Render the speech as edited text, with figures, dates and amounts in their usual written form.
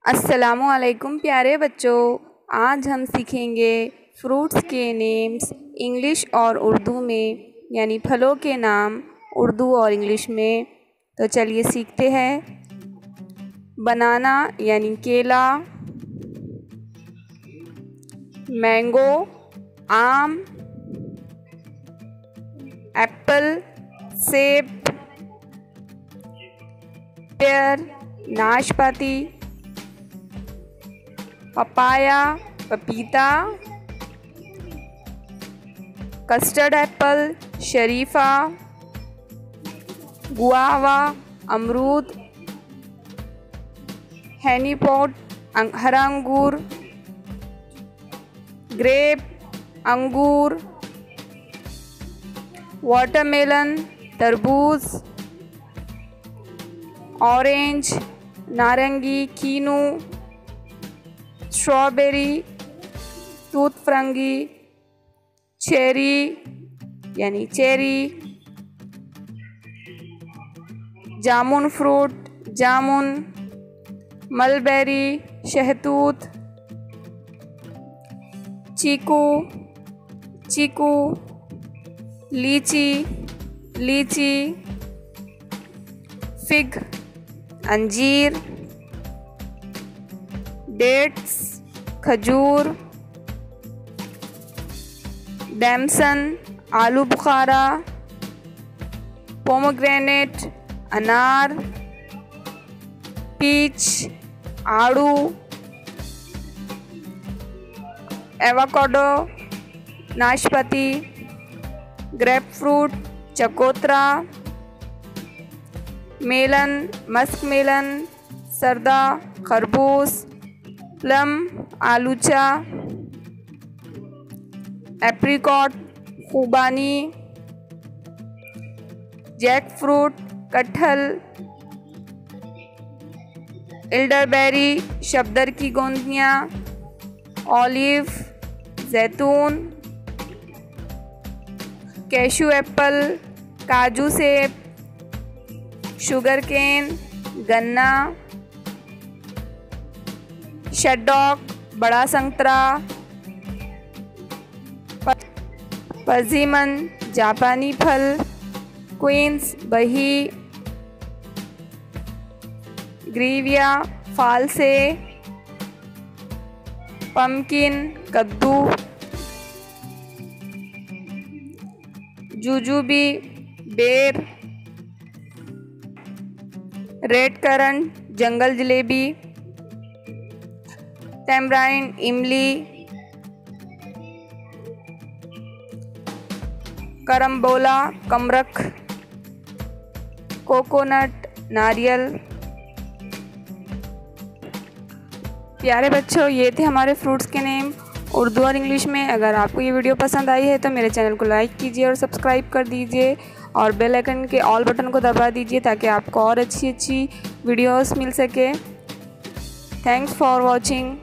अस्सलामुअलैकुम प्यारे बच्चों, आज हम सीखेंगे फ्रूट्स के नेम्स इंग्लिश और उर्दू में, यानी फलों के नाम उर्दू और इंग्लिश में। तो चलिए सीखते हैं। बनाना यानी केला, मैंगो आम, एप्पल सेब, पेयर नाशपाती, पपाया पपीता, कस्टर्ड एप्पल शरीफा, गुआवा अमरूद, हैनीपॉट हरा अंगूर, ग्रेप अंगूर, वाटरमेलन तरबूज, ऑरेंज नारंगी कीनू, स्ट्रॉबेरी तूत फरंगी, चेरी यानी चेरी, जामुन फ्रूट जामुन, मलबेरी शहतूत, चीकू चीकू, लीची लीची, फिग अंजीर, डेट्स खजूर, डैमसन आलू बुखारा, पोमोग्रेनेट अनार, पीच आड़ू, एवोकाडो नाशपाती, ग्रेप फ्रूट चकोतरा, मेलन मस्क मेलन, सरदा खरबूज, प्लम आलूचा, एप्रिकॉट खुबानी, जैक फ्रूट कटहल, एल्डरबेरी शबदर की गोंदियाँ, ऑलिव जैतून, कैशू एप्पल काजू सेब, शुगर केन गन्ना, शड्डॉक बड़ा संतरा, परजीमन जापानी फल, क्वींस बही, ग्रीविया फालसे, पम्पकिन कद्दू, जुजुबी बेर, रेड करंट जंगल जलेबी, टैमराइन इमली, करम्बोला कमरख, कोकोनट नारियल। प्यारे बच्चों, ये थे हमारे फ्रूट्स के नेम उर्दू और इंग्लिश में। अगर आपको ये वीडियो पसंद आई है तो मेरे चैनल को लाइक कीजिए और सब्सक्राइब कर दीजिए और बेल आइकन के ऑल बटन को दबा दीजिए ताकि आपको और अच्छी वीडियोस मिल सके। Thanks for watching.